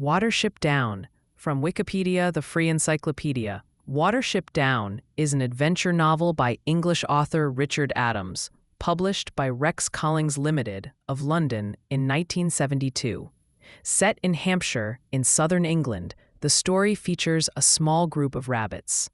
Watership Down, from Wikipedia, the free encyclopedia. Watership Down is an adventure novel by English author Richard Adams, published by Rex Collings Limited of London in 1972. Set in Hampshire, in southern England, the story features a small group of rabbits.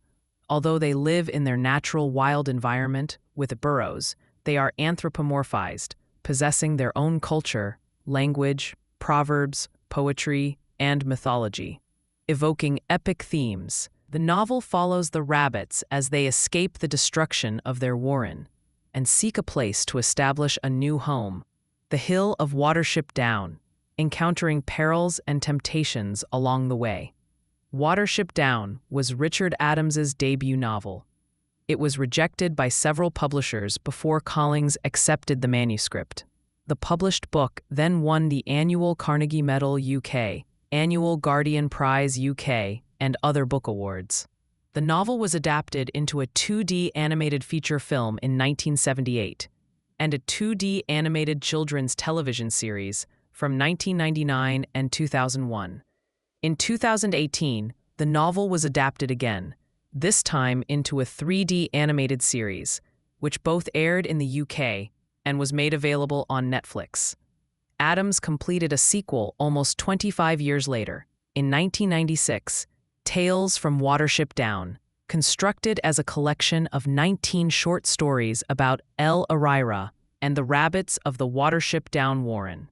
Although they live in their natural wild environment with burrows, they are anthropomorphized, possessing their own culture, language, proverbs, poetry, and mythology. Evoking epic themes, the novel follows the rabbits as they escape the destruction of their warren and seek a place to establish a new home, the hill of Watership Down, encountering perils and temptations along the way. Watership Down was Richard Adams's debut novel. It was rejected by several publishers before Collings accepted the manuscript. The published book then won the annual Carnegie Medal UK, annual Guardian Prize UK, and other book awards. The novel was adapted into a 2D animated feature film in 1978 and a 2D animated children's television series from 1999 and 2001. In 2018, the novel was adapted again, this time into a 3D animated series, which both aired in the UK and was made available on Netflix. Adams completed a sequel almost 25 years later, in 1996, Tales from Watership Down, constructed as a collection of 19 short stories about El Arira and the rabbits of the Watership Down Warren.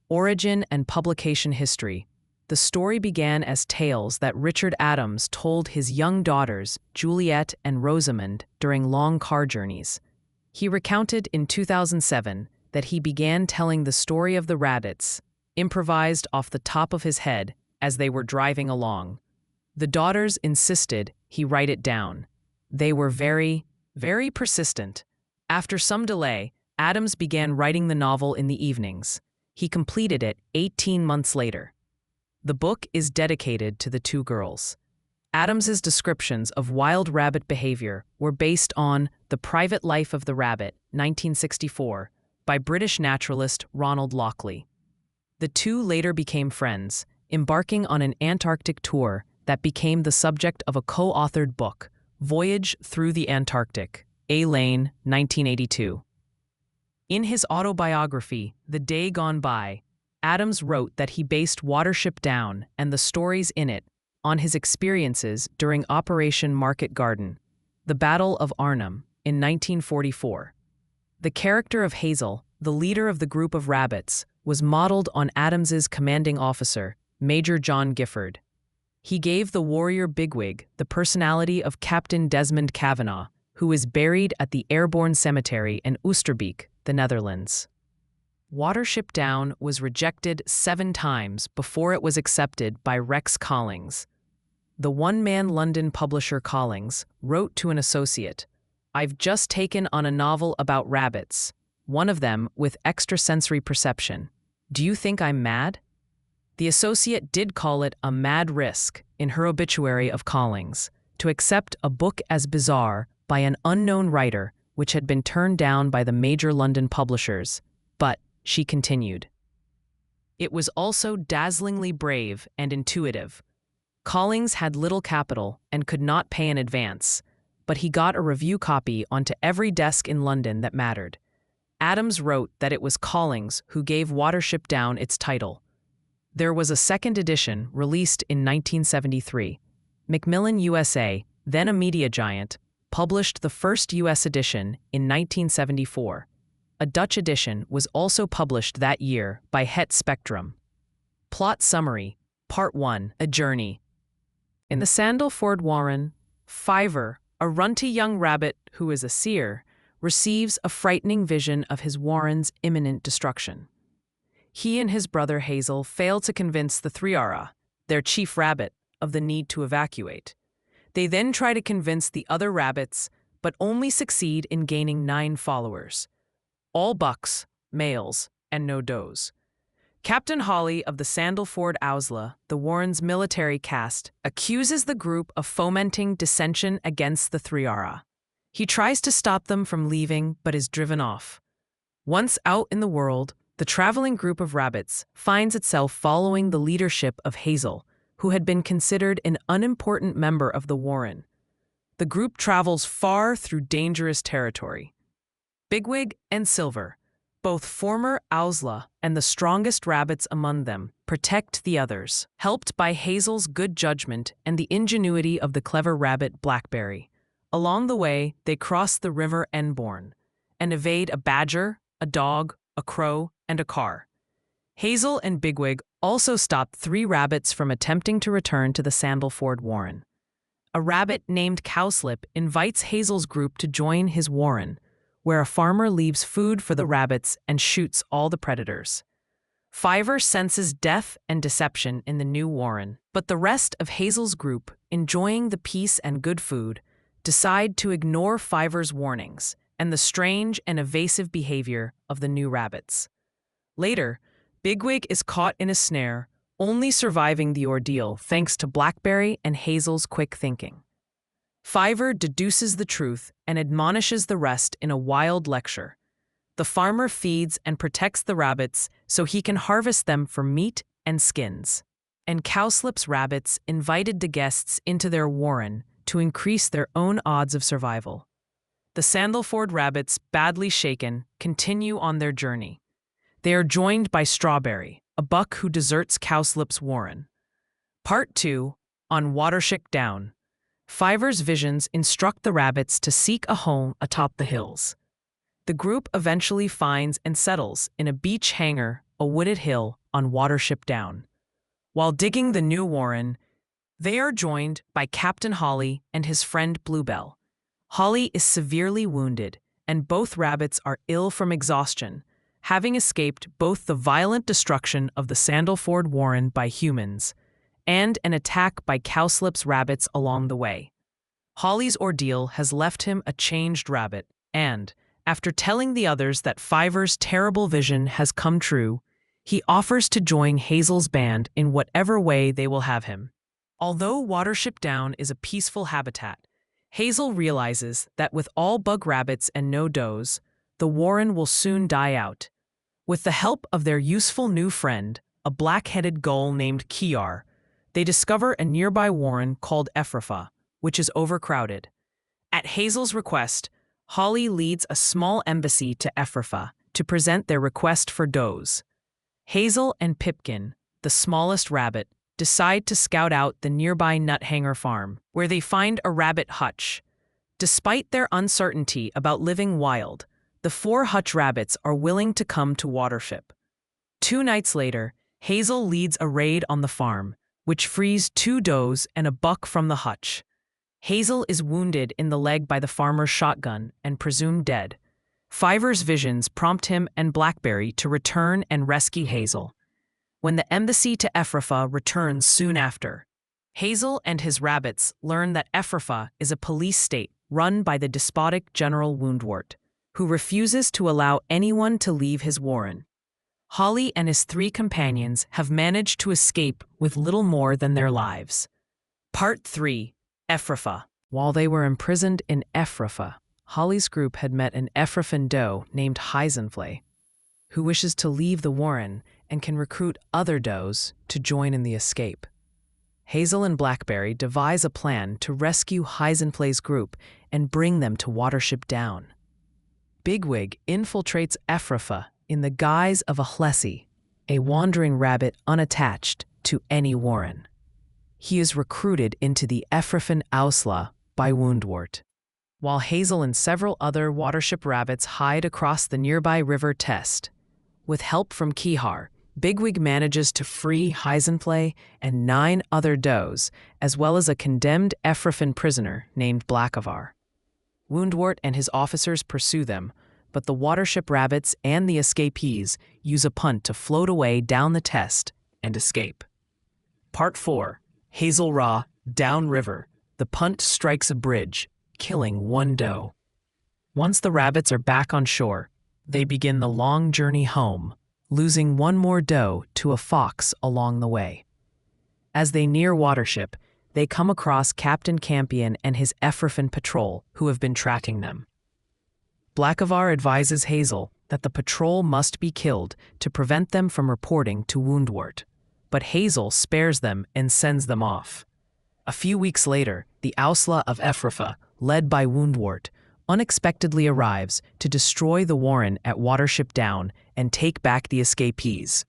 Origin and publication history. The story began as tales that Richard Adams told his young daughters, Juliet and Rosamond, during long car journeys. He recounted in 2007 that he began telling the story of the rabbits, improvised off the top of his head as they were driving along. The daughters insisted he write it down. They were very, very persistent. After some delay, Adams began writing the novel in the evenings. He completed it 18 months later. The book is dedicated to the two girls. Adams's descriptions of wild rabbit behavior were based on The Private Life of the Rabbit, 1964, by British naturalist Ronald Lockley. The two later became friends, embarking on an Antarctic tour that became the subject of a co-authored book, Voyage Through the Antarctic, A. Lane, 1982. In his autobiography, The Day Gone By, Adams wrote that he based Watership Down and the stories in it on his experiences during Operation Market Garden, the Battle of Arnhem, in 1944. The character of Hazel, the leader of the group of rabbits, was modeled on Adams's commanding officer, Major John Gifford. He gave the warrior bigwig the personality of Captain Desmond Kavanagh, who is buried at the Airborne Cemetery in Oosterbeek, the Netherlands. Watership Down was rejected 7 times before it was accepted by Rex Collings. The one-man London publisher Collings wrote to an associate, "I've just taken on a novel about rabbits, one of them with extrasensory perception. Do you think I'm mad?" The associate did call it a mad risk in her obituary of Collings, to accept a book as bizarre by an unknown writer which had been turned down by the major London publishers. But, she continued, it was also dazzlingly brave and intuitive. Collings had little capital and could not pay in advance, but he got a review copy onto every desk in London that mattered. Adams wrote that it was Collings who gave Watership Down its title. There was a second edition released in 1973. Macmillan USA, then a media giant, published the first U.S. edition in 1974. A Dutch edition was also published that year by Het Spectrum. Plot summary. Part 1. A Journey. In the Sandalford Warren, Fiver, a runty young rabbit who is a seer, receives a frightening vision of his warren's imminent destruction. He and his brother Hazel fail to convince the Threara, their chief rabbit, of the need to evacuate. They then try to convince the other rabbits, but only succeed in gaining 9 followers. All bucks, males, and no does. Captain Hawley of the Sandalford Owsla, the Warren's military caste, accuses the group of fomenting dissension against the Threara. He tries to stop them from leaving, but is driven off. Once out in the world, The traveling group of rabbits finds itself following the leadership of Hazel, who had been considered an unimportant member of the warren. The group travels far through dangerous territory. Bigwig and Silver, both former Owsla and the strongest rabbits among them, protect the others, helped by Hazel's good judgment and the ingenuity of the clever rabbit Blackberry. Along the way, they cross the river Enborn and evade a badger, a dog, a crow, and a car. Hazel and Bigwig also stop 3 rabbits from attempting to return to the Sandalford warren. A rabbit named Cowslip invites Hazel's group to join his warren, where a farmer leaves food for the rabbits and shoots all the predators. Fiver senses death and deception in the new warren, but the rest of Hazel's group, enjoying the peace and good food, decide to ignore Fiver's warnings and the strange and evasive behavior of the new rabbits. Later, Bigwig is caught in a snare, only surviving the ordeal thanks to Blackberry and Hazel's quick thinking. Fiver deduces the truth and admonishes the rest in a wild lecture. The farmer feeds and protects the rabbits so he can harvest them for meat and skins. And Cowslip's rabbits invited the guests into their warren to increase their own odds of survival. The Sandalford rabbits, badly shaken, continue on their journey. They are joined by Strawberry, a buck who deserts Cowslip's warren. Part 2, on Watership Down. Fiver's visions instruct the rabbits to seek a home atop the hills. The group eventually finds and settles in a beach hangar, a wooded hill on Watership Down. While digging the new warren, they are joined by Captain Holly and his friend Bluebell. Holly is severely wounded, and both rabbits are ill from exhaustion, having escaped both the violent destruction of the Sandalford warren by humans and an attack by Cowslip's rabbits along the way. Holly's ordeal has left him a changed rabbit, and, after telling the others that Fiver's terrible vision has come true, he offers to join Hazel's band in whatever way they will have him. Although Watership Down is a peaceful habitat, Hazel realizes that with all bug rabbits and no does, the warren will soon die out. With the help of their useful new friend, a black-headed gull named Kiar, they discover a nearby warren called Ephrafa, which is overcrowded. At Hazel's request, Holly leads a small embassy to Ephrafa to present their request for does. Hazel and Pipkin, the smallest rabbit, decide to scout out the nearby nut-hanger farm, where they find a rabbit hutch. Despite their uncertainty about living wild, the 4 hutch rabbits are willing to come to Watership. 2 nights later, Hazel leads a raid on the farm, which frees 2 does and a buck from the hutch. Hazel is wounded in the leg by the farmer's shotgun and presumed dead. Fiver's visions prompt him and Blackberry to return and rescue Hazel. When the embassy to Ephrafa returns soon after, Hazel and his rabbits learn that Ephrafa is a police state run by the despotic General Woundwort, who refuses to allow anyone to leave his warren. Holly and his 3 companions have managed to escape with little more than their lives. Part 3, Ephrafa. While they were imprisoned in Ephrafa, Holly's group had met an Ephrafa doe named Heisenflay, who wishes to leave the warren and can recruit other does to join in the escape. Hazel and Blackberry devise a plan to rescue Heisenflay's group and bring them to Watership Down. Bigwig infiltrates Ephrafa in the guise of a Hlessie, a wandering rabbit unattached to any warren. He is recruited into the Ephrafa Ausla by Woundwort, while Hazel and several other Watership rabbits hide across the nearby river Test. With help from Kihar, Bigwig manages to free Heisenflay and 9 other does, as well as a condemned Ephrafa prisoner named Blackavar. Woundwort and his officers pursue them, but the Watership rabbits and the escapees use a punt to float away down the Test and escape. Part 4, Hazel Raw, Downriver. The punt strikes a bridge, killing 1 doe. Once the rabbits are back on shore, they begin the long journey home, losing 1 more doe to a fox along the way. As they near Watership, they come across Captain Campion and his Ephrafa patrol who have been tracking them. Blackavar advises Hazel that the patrol must be killed to prevent them from reporting to Woundwort. But Hazel spares them and sends them off. A few weeks later, the Ausla of Ephrafa, led by Woundwort, unexpectedly arrives to destroy the warren at Watership Down and take back the escapees.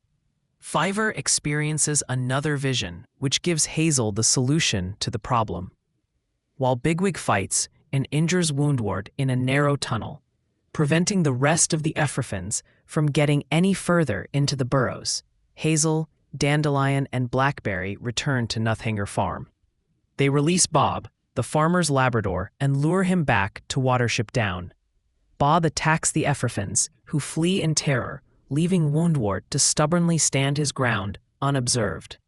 Fiver experiences another vision, which gives Hazel the solution to the problem. While Bigwig fights and injures Woundwort in a narrow tunnel, preventing the rest of the Ephrafans from getting any further into the burrows, Hazel, Dandelion, and Blackberry return to Nothanger Farm. They release Bob, the farmer's Labrador, and lure him back to Watership Down. Bob attacks the Ephrafans, who flee in terror, leaving Woundwort to stubbornly stand his ground, unobserved.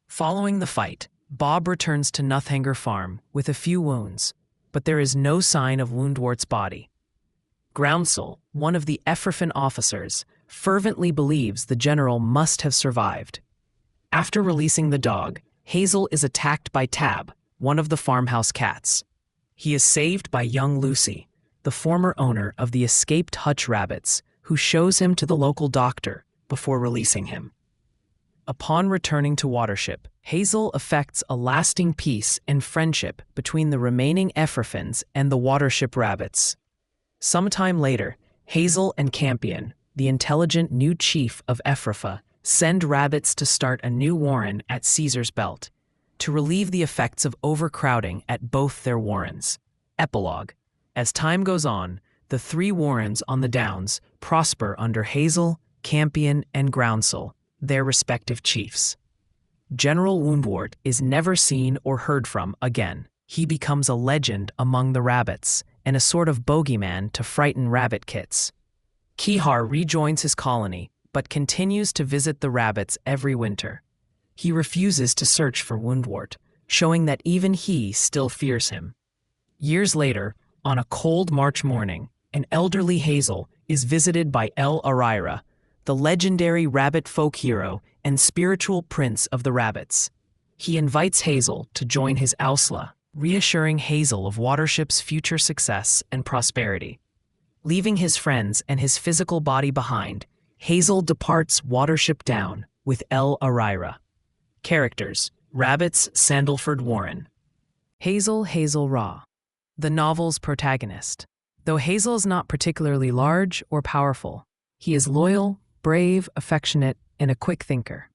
Following the fight, Bob returns to Nothanger Farm with a few wounds, but there is no sign of Woundwort's body. Groundsel, one of the Ephrafan officers, fervently believes the general must have survived. After releasing the dog, Hazel is attacked by Tab, one of the farmhouse cats. He is saved by young Lucy, the former owner of the escaped hutch rabbits, who shows him to the local doctor before releasing him. Upon returning to Watership, Hazel effects a lasting peace and friendship between the remaining Ephrafans and the Watership rabbits. Sometime later, Hazel and Campion, the intelligent new chief of Ephrafa, send rabbits to start a new warren at Caesar's Belt, to relieve the effects of overcrowding at both their warrens. Epilogue. As time goes on, the three warrens on the Downs prosper under Hazel, Campion, and Groundsel, their respective chiefs. General Woundwort is never seen or heard from again. He becomes a legend among the rabbits and a sort of bogeyman to frighten rabbit kits. Kihar rejoins his colony, but continues to visit the rabbits every winter. He refuses to search for Woundwort, showing that even he still fears him. Years later, on a cold March morning, an elderly Hazel is visited by El Arira, the legendary rabbit folk hero and spiritual prince of the rabbits. He invites Hazel to join his Ausla, reassuring Hazel of Watership's future success and prosperity. Leaving his friends and his physical body behind, Hazel departs Watership Down with El Arira. Characters: Rabbits Sandalford Warren. Hazel Raw, the novel's protagonist. Though Hazel is not particularly large or powerful, he is loyal, brave, affectionate, and a quick thinker.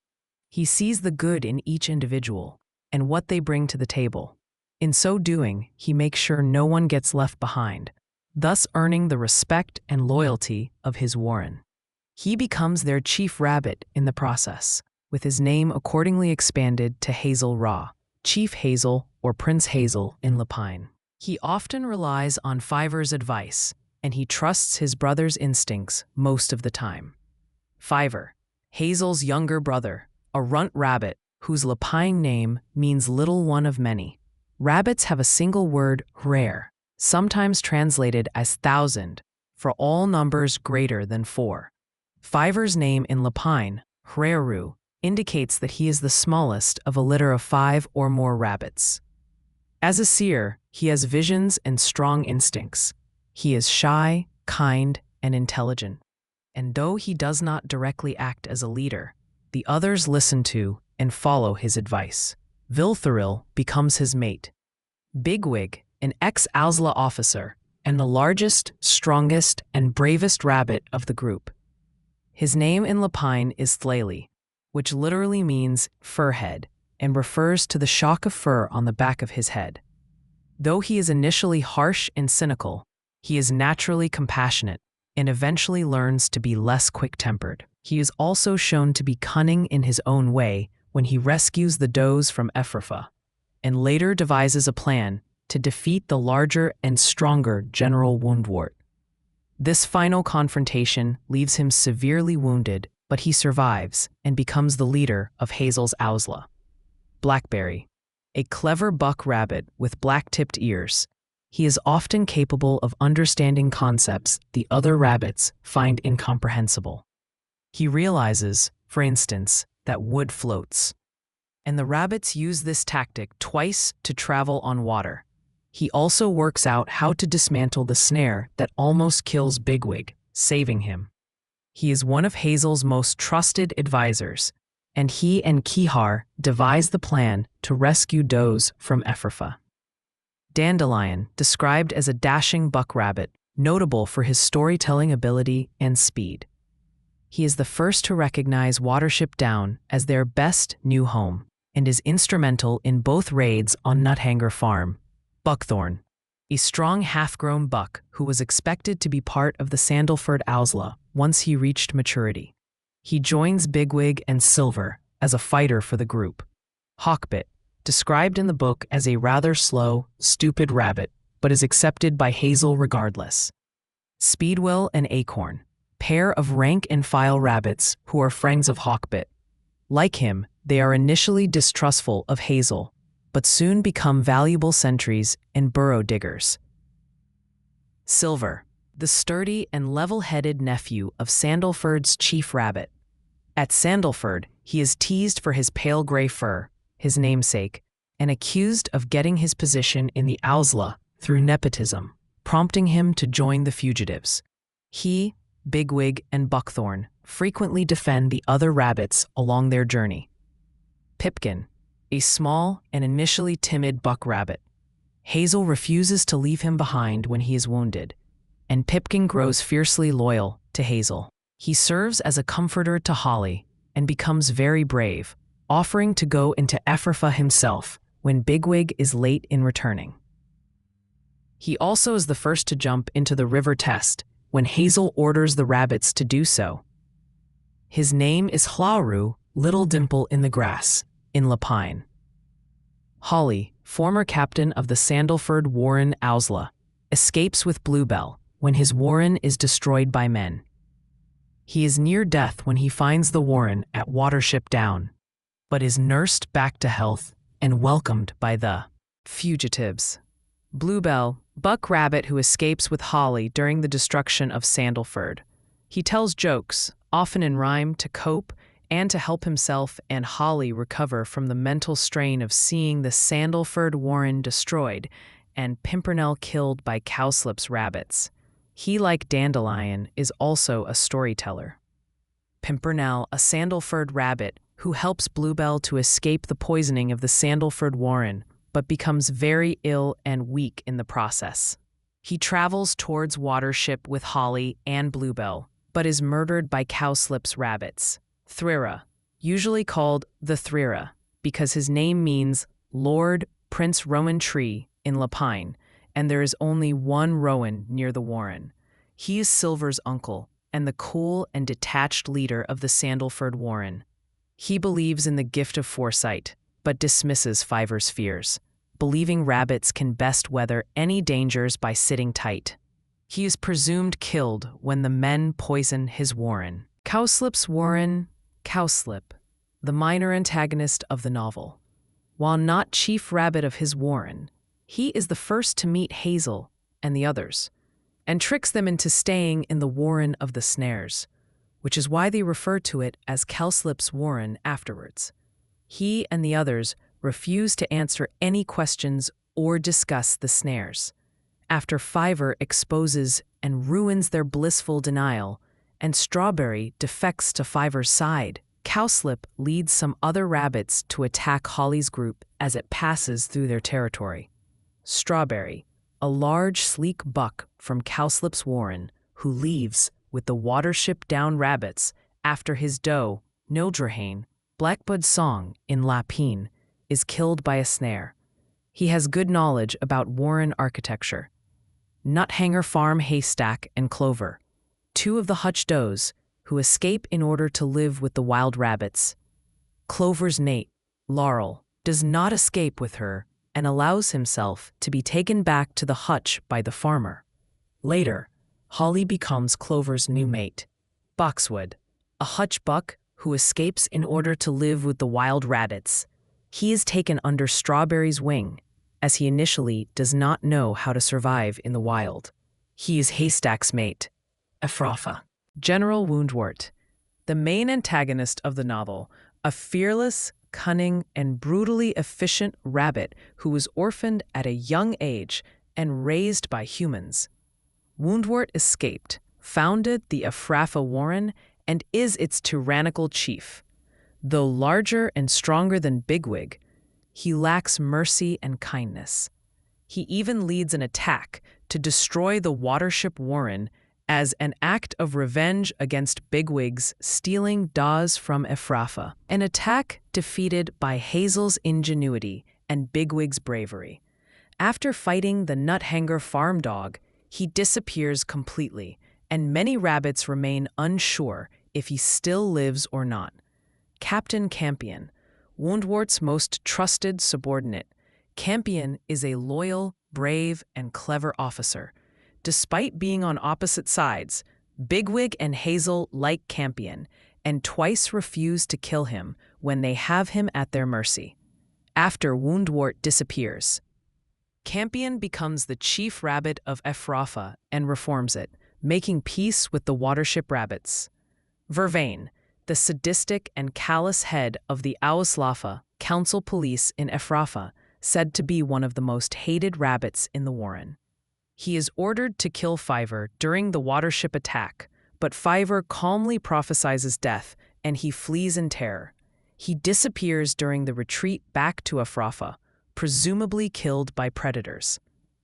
He sees the good in each individual and what they bring to the table. In so doing, he makes sure no one gets left behind, thus earning the respect and loyalty of his warren. He becomes their chief rabbit in the process, with his name accordingly expanded to Hazel Raw, Chief Hazel or Prince Hazel in Lapine. He often relies on Fiver's advice, and he trusts his brother's instincts most of the time. Fiver, Hazel's younger brother, a runt rabbit whose Lapine name means little one of many. Rabbits have a single word, rare, sometimes translated as thousand, for all numbers greater than 4. Fiver's name in Lapine, Hreru, indicates that he is the smallest of a litter of 5 or more rabbits. As a seer, he has visions and strong instincts. He is shy, kind, and intelligent. And though he does not directly act as a leader, the others listen to and follow his advice. Vilthoril becomes his mate. Bigwig, an ex-Ausla officer, and the largest, strongest, and bravest rabbit of the group. His name in Lapine is Thlaley, which literally means fur head, and refers to the shock of fur on the back of his head. Though he is initially harsh and cynical, he is naturally compassionate and eventually learns to be less quick-tempered. He is also shown to be cunning in his own way when he rescues the does from Ephrafa, and later devises a plan to defeat the larger and stronger General Woundwort. This final confrontation leaves him severely wounded, but he survives and becomes the leader of Hazel's Ausla. Blackberry, a clever buck rabbit with black-tipped ears. He is often capable of understanding concepts the other rabbits find incomprehensible. He realizes, for instance, that wood floats. And the rabbits use this tactic twice to travel on water. He also works out how to dismantle the snare that almost kills Bigwig, saving him. He is one of Hazel's most trusted advisors, and he and Kihar devise the plan to rescue Doze from Ephrafa. Dandelion, described as a dashing buck rabbit, notable for his storytelling ability and speed. He is the first to recognize Watership Down as their best new home and is instrumental in both raids on Nuthanger Farm. Buckthorn, a strong half-grown buck who was expected to be part of the Sandalford Owsla once he reached maturity. He joins Bigwig and Silver as a fighter for the group. Hawkbit, described in the book as a rather slow, stupid rabbit, but is accepted by Hazel regardless. Speedwell and Acorn, pair of rank-and-file rabbits who are friends of Hawkbit. Like him, they are initially distrustful of Hazel, but soon become valuable sentries and burrow diggers. Silver, the sturdy and level-headed nephew of Sandalford's chief rabbit. At Sandalford, he is teased for his pale gray fur, his namesake, and accused of getting his position in the Owsla through nepotism, prompting him to join the fugitives. He, Bigwig, and Buckthorn frequently defend the other rabbits along their journey. Pipkin, a small and initially timid buck rabbit. Hazel refuses to leave him behind when he is wounded, and Pipkin grows fiercely loyal to Hazel. He serves as a comforter to Holly and becomes very brave, offering to go into Ephrafa himself when Bigwig is late in returning. He also is the first to jump into the river test when Hazel orders the rabbits to do so. His name is Hlauru, Little Dimple in the Grass, in Lapine. Holly, former captain of the Sandalford Warren Owsla, escapes with Bluebell when his warren is destroyed by men. He is near death when he finds the warren at Watership Down, but is nursed back to health and welcomed by the fugitives. Bluebell, buck rabbit who escapes with Holly during the destruction of Sandalford. He tells jokes, often in rhyme, to cope and to help himself and Holly recover from the mental strain of seeing the Sandalford warren destroyed and Pimpernel killed by Cowslip's rabbits. He, like Dandelion, is also a storyteller. Pimpernel, a Sandalford rabbit who helps Bluebell to escape the poisoning of the Sandalford warren, but becomes very ill and weak in the process. He travels towards Watership with Holly and Bluebell, but is murdered by Cowslip's rabbits. Thrira, usually called the Thrira, because his name means Lord Prince Rowan Tree in Lapine, and there is only one Rowan near the warren. He is Silver's uncle and the cool and detached leader of the Sandalford warren. He believes in the gift of foresight, but dismisses Fiver's fears, believing rabbits can best weather any dangers by sitting tight. He is presumed killed when the men poison his warren. Cowslip's warren, Cowslip, the minor antagonist of the novel. While not chief rabbit of his warren, he is the first to meet Hazel and the others, and tricks them into staying in the warren of the snares, which is why they refer to it as Cowslip's warren afterwards. He and the others refuse to answer any questions or discuss the snares. After Fiver exposes and ruins their blissful denial, and Strawberry defects to Fiver's side, Cowslip leads some other rabbits to attack Holly's group as it passes through their territory. Strawberry, a large, sleek buck from Cowslip's warren, who leaves with the Watership Down rabbits after his doe, Nildrahane, Blackbud's song in Lapine, is killed by a snare. He has good knowledge about warren architecture. Nuthanger Farm Haystack and Clover, two of the hutch does, who escape in order to live with the wild rabbits. Clover's mate, Laurel, does not escape with her and allows himself to be taken back to the hutch by the farmer. Later, Holly becomes Clover's new mate. Boxwood, a hutch buck who escapes in order to live with the wild rabbits. He is taken under Strawberry's wing, as he initially does not know how to survive in the wild. He is Haystack's mate, Ephrafa. General Woundwort, the main antagonist of the novel, a fearless, cunning, and brutally efficient rabbit who was orphaned at a young age and raised by humans. Woundwort escaped, founded the Ephrafah Warren and is its tyrannical chief. Though larger and stronger than Bigwig, he lacks mercy and kindness. He even leads an attack to destroy the Watership Warren as an act of revenge against Bigwig's stealing Dawes from Ephrafah, an attack defeated by Hazel's ingenuity and Bigwig's bravery. After fighting the Nuthanger farm dog, he disappears completely, and many rabbits remain unsure if he still lives or not. Captain Campion, Woundwort's most trusted subordinate. Campion is a loyal, brave, and clever officer. Despite being on opposite sides, Bigwig and Hazel like Campion and twice refuse to kill him when they have him at their mercy. After Woundwort disappears, Campion becomes the chief rabbit of Ephrafah and reforms it, making peace with the Watership rabbits. Vervain, the sadistic and callous head of the Auslafa council police in Ephrafah, said to be one of the most hated rabbits in the Warren. He is ordered to kill Fiver during the Watership attack, but Fiver calmly prophesies death and he flees in terror. He disappears during the retreat back to Ephrafah, presumably killed by predators.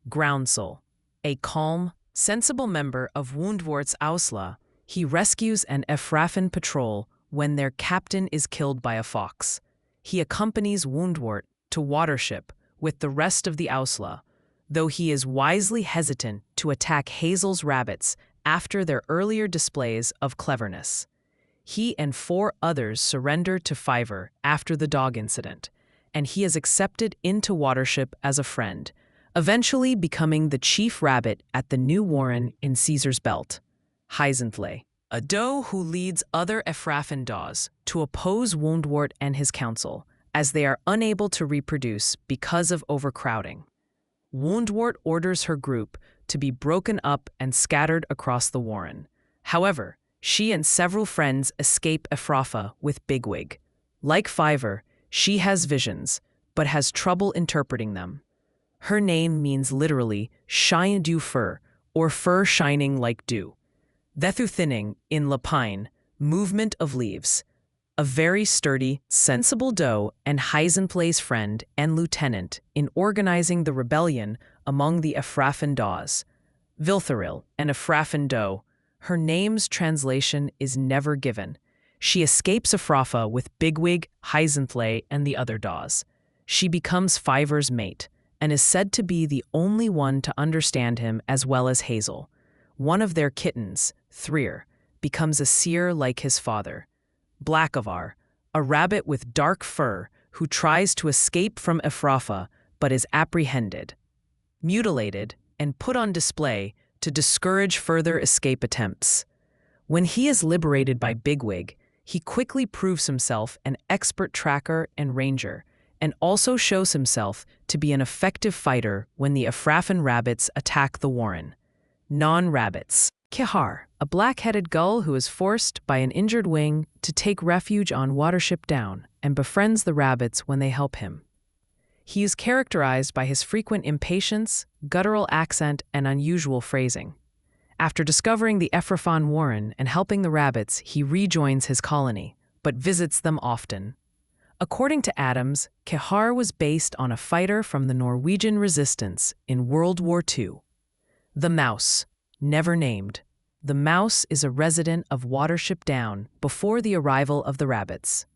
Groundsel, a calm, sensible member of Woundwort's Ausla, he rescues an Ephrafan patrol when their captain is killed by a fox. He accompanies Woundwort to Watership with the rest of the Ausla, though he is wisely hesitant to attack Hazel's rabbits after their earlier displays of cleverness. He and 4 others surrender to Fiver after the dog incident, and he is accepted into Watership as a friend, eventually becoming the chief rabbit at the new Warren in Caesar's Belt. Heisenfle, a doe who leads other Ephrafan daws to oppose Woundwort and his council, as they are unable to reproduce because of overcrowding. Woundwort orders her group to be broken up and scattered across the Warren. However, she and several friends escape Ephrafah with Bigwig. Like Fiver, she has visions, but has trouble interpreting them. Her name means literally shine dew fur, or fur shining like dew. Vethuthinning in Lapine, movement of leaves. A very sturdy, sensible doe and Heisenfle's friend and lieutenant in organizing the rebellion among the Ephrafan daws. Viltharil, an Ephrafan doe. Her name's translation is never given. She escapes Ephrafah with Bigwig, Heisenfle, and the other daws. She becomes Fiver's mate, and is said to be the only one to understand him as well as Hazel. One of their kittens, Threer, becomes a seer like his father. Blackavar, a rabbit with dark fur who tries to escape from Ephrafah but is apprehended, mutilated, and put on display to discourage further escape attempts. When he is liberated by Bigwig, he quickly proves himself an expert tracker and ranger, and also shows himself to be an effective fighter when the Ephrafan rabbits attack the Warren. Non-rabbits. Kihar, a black-headed gull who is forced by an injured wing to take refuge on Watership Down and befriends the rabbits when they help him. He is characterized by his frequent impatience, guttural accent, and unusual phrasing. After discovering the Ephrafan Warren and helping the rabbits, he rejoins his colony, but visits them often. According to Adams, Kihar was based on a fighter from the Norwegian resistance in World War II. The Mouse, never named. The mouse is a resident of Watership Down before the arrival of the rabbits.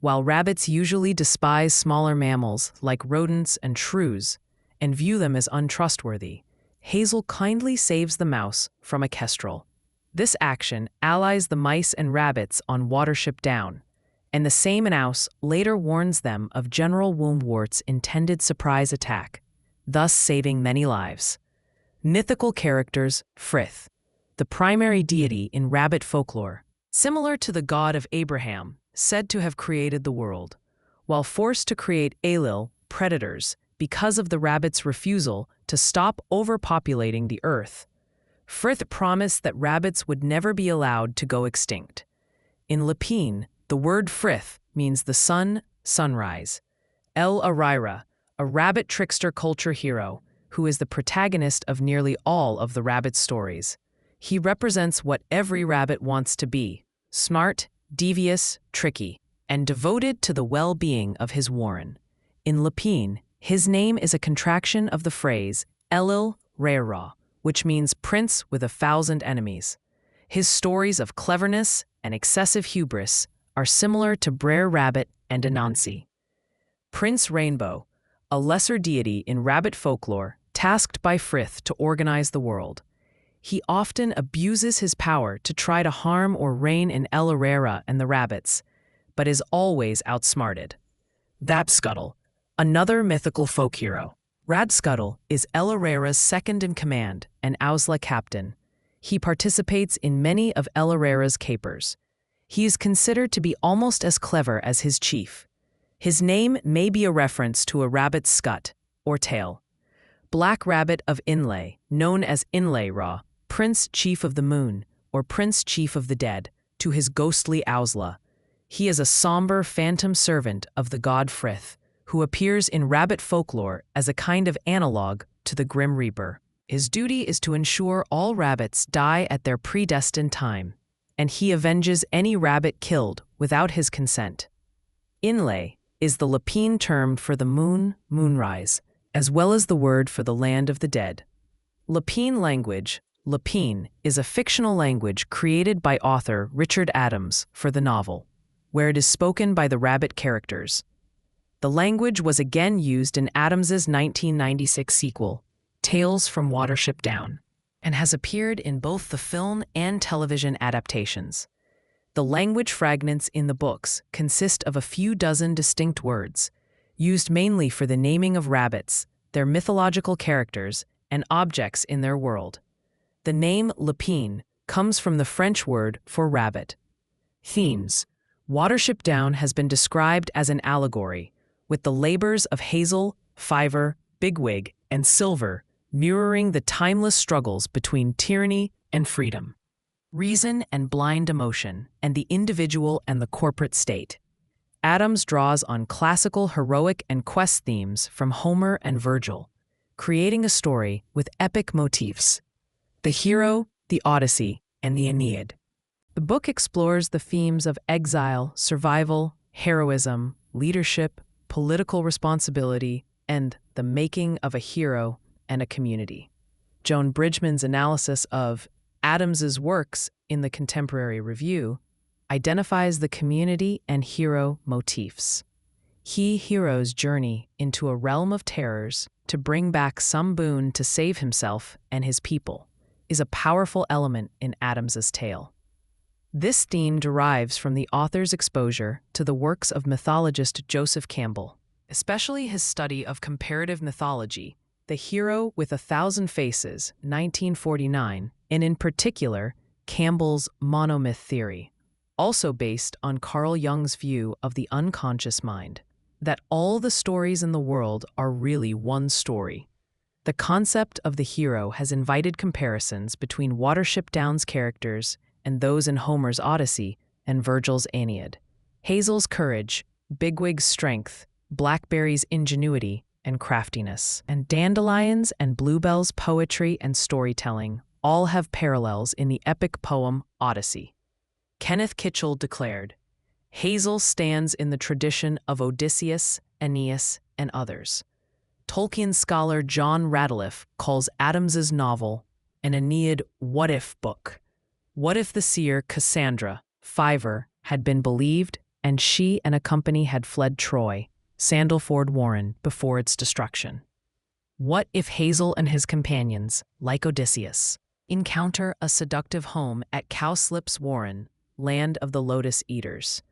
While rabbits usually despise smaller mammals like rodents and shrews and view them as untrustworthy, Hazel kindly saves the mouse from a kestrel. This action allies the mice and rabbits on Watership Down, and the same mouse later warns them of General Woundwort's intended surprise attack, thus saving many lives. Mythical characters. Frith, the primary deity in rabbit folklore, similar to the god of Abraham, said to have created the world. While forced to create Aelil, predators, because of the rabbits' refusal to stop overpopulating the earth, Frith promised that rabbits would never be allowed to go extinct. In Lapine, the word Frith means the sun, sunrise. El Arira, a rabbit trickster culture hero, who is the protagonist of nearly all of the rabbit stories. He represents what every rabbit wants to be: smart, devious, tricky, and devoted to the well-being of his warren. In Lapine, his name is a contraction of the phrase Elil Rera, which means prince with 1,000 enemies. His stories of cleverness and excessive hubris are similar to Brer Rabbit and Anansi. Prince Rainbow, a lesser deity in rabbit folklore, tasked by Frith to organize the world. He often abuses his power to try to harm or rein in El Herrera and the rabbits, but is always outsmarted. Radscuttle, another mythical folk hero. Radscuttle is El Herrera's second-in-command and Ausla captain. He participates in many of El Herrera's capers. He is considered to be almost as clever as his chief. His name may be a reference to a rabbit's scut, or tail. Black Rabbit of Inlay, known as Inlay Ra, Prince Chief of the Moon, or Prince Chief of the Dead, to his ghostly Ausla. He is a somber phantom servant of the god Frith, who appears in rabbit folklore as a kind of analog to the Grim Reaper. His duty is to ensure all rabbits die at their predestined time, and he avenges any rabbit killed without his consent. Inlay is the Lapine term for the moon, moonrise, as well as the word for the land of the dead. Lapine language, Lapine, is a fictional language created by author Richard Adams for the novel, where it is spoken by the rabbit characters. The language was again used in Adams's 1996 sequel, Tales from Watership Down, and has appeared in both the film and television adaptations. The language fragments in the books consist of a few dozen distinct words, used mainly for the naming of rabbits, their mythological characters, and objects in their world. The name Lapine comes from the French word for rabbit. Themes. Watership Down has been described as an allegory, with the labors of Hazel, Fiver, Bigwig, and Silver mirroring the timeless struggles between tyranny and freedom, reason and blind emotion, and the individual and the corporate state. Adams draws on classical heroic and quest themes from Homer and Virgil, creating a story with epic motifs: the hero, the Odyssey, and the Aeneid. The book explores the themes of exile, survival, heroism, leadership, political responsibility, and the making of a hero and a community. Joan Bridgman's analysis of Adams's works in the Contemporary Review identifies the community and hero motifs. He hero's journey into a realm of terrors to bring back some boon to save himself and his people is a powerful element in Adams's tale. This theme derives from the author's exposure to the works of mythologist Joseph Campbell, especially his study of comparative mythology, The Hero with 1,000 Faces, 1949, and in particular, Campbell's monomyth theory, also based on Carl Jung's view of the unconscious mind, that all the stories in the world are really one story. The concept of the hero has invited comparisons between Watership Down's characters and those in Homer's Odyssey and Virgil's Aeneid. Hazel's courage, Bigwig's strength, Blackberry's ingenuity and craftiness, and Dandelion's and Bluebell's poetry and storytelling all have parallels in the epic poem Odyssey. Kenneth Kitchell declared, "Hazel stands in the tradition of Odysseus, Aeneas, and others." Tolkien scholar John Radcliffe calls Adams's novel an Aeneid what-if book. What if the seer Cassandra, Fiver, had been believed and she and a company had fled Troy, Sandalford Warren, before its destruction? What if Hazel and his companions, like Odysseus, encounter a seductive home at Cowslip's Warren, land of the Lotus Eaters?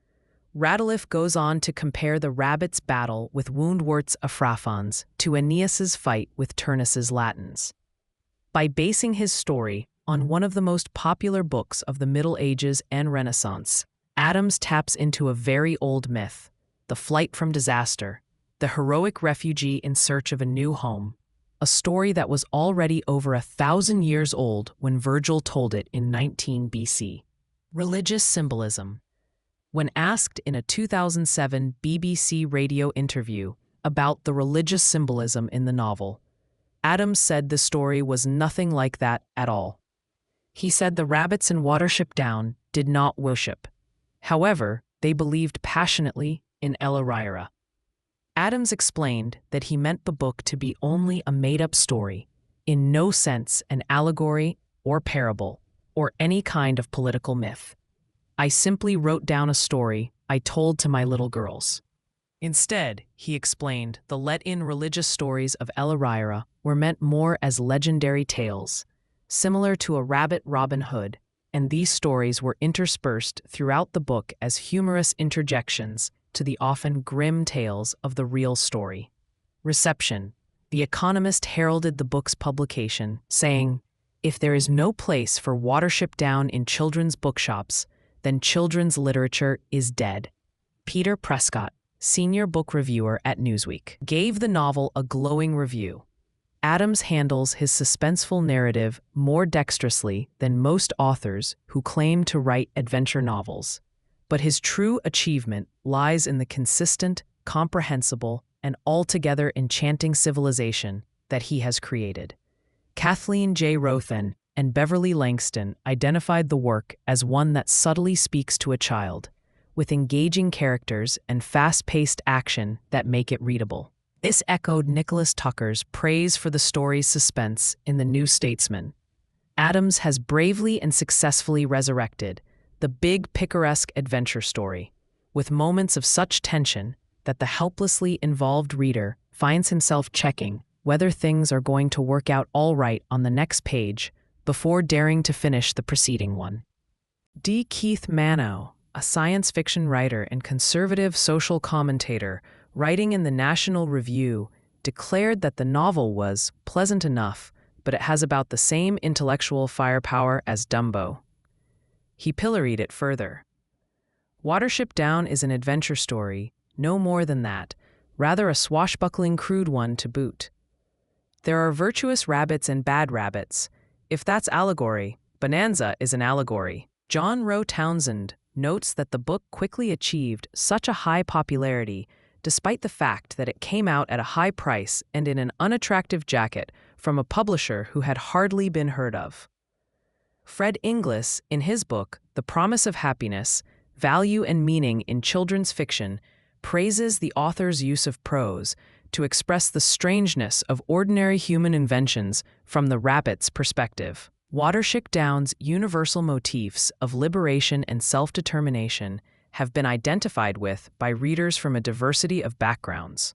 Radcliffe goes on to compare the rabbit's battle with Woundwort's Afraphons to Aeneas's fight with Turnus's Latins. By basing his story on one of the most popular books of the Middle Ages and Renaissance, Adams taps into a very old myth, the flight from disaster, the heroic refugee in search of a new home, a story that was already over 1,000 years old when Virgil told it in 19 BC. Religious symbolism. When asked in a 2007 BBC radio interview about the religious symbolism in the novel, Adams said the story was nothing like that at all. He said the rabbits in Watership Down did not worship. However, they believed passionately in Elorira. Adams explained that he meant the book to be only a made-up story, in no sense an allegory or parable, or any kind of political myth. I simply wrote down a story I told to my little girls. Instead, he explained, the let-in religious stories of Elorira were meant more as legendary tales, similar to a rabbit Robin Hood, and these stories were interspersed throughout the book as humorous interjections to the often grim tales of the real story. Reception. The Economist heralded the book's publication, saying, "If there is no place for Watership Down in children's bookshops, then children's literature is dead." Peter Prescott, senior book reviewer at Newsweek, gave the novel a glowing review. Adams handles his suspenseful narrative more dexterously than most authors who claim to write adventure novels, but his true achievement lies in the consistent, comprehensible, and altogether enchanting civilization that he has created. Kathleen J. Rothen and Beverly Langston identified the work as one that subtly speaks to a child, with engaging characters and fast-paced action that make it readable. This echoed Nicholas Tucker's praise for the story's suspense in The New Statesman. Adams has bravely and successfully resurrected the big, picaresque adventure story, with moments of such tension that the helplessly involved reader finds himself checking whether things are going to work out all right on the next page before daring to finish the preceding one. D. Keith Manow, a science fiction writer and conservative social commentator, writing in the National Review, declared that the novel was pleasant enough, but it has about the same intellectual firepower as Dumbo. He pilloried it further. Watership Down is an adventure story, no more than that, rather a swashbuckling crude one to boot. There are virtuous rabbits and bad rabbits. If that's allegory, Bonanza is an allegory. John Rowe Townsend notes that the book quickly achieved such a high popularity despite the fact that it came out at a high price and in an unattractive jacket from a publisher who had hardly been heard of. Fred Inglis, in his book, The Promise of Happiness, Value and Meaning in Children's Fiction, praises the author's use of prose to express the strangeness of ordinary human inventions from the rabbit's perspective. Watership Down's universal motifs of liberation and self-determination have been identified with by readers from a diversity of backgrounds.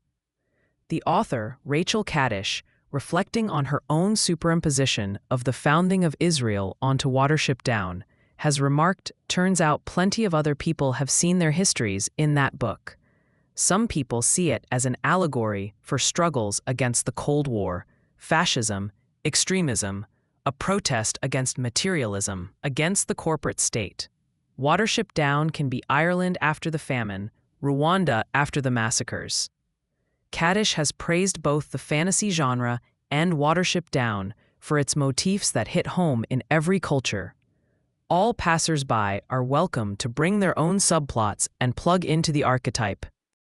The author, Rachel Kadish, reflecting on her own superimposition of the founding of Israel onto Watership Down, has remarked, "Turns out plenty of other people have seen their histories in that book. Some people see it as an allegory for struggles against the Cold War, fascism, extremism, a protest against materialism, against the corporate state. Watership Down can be Ireland after the famine, Rwanda after the massacres." Kadish has praised both the fantasy genre and Watership Down for its motifs that hit home in every culture. All passers-by are welcome to bring their own subplots and plug into the archetype.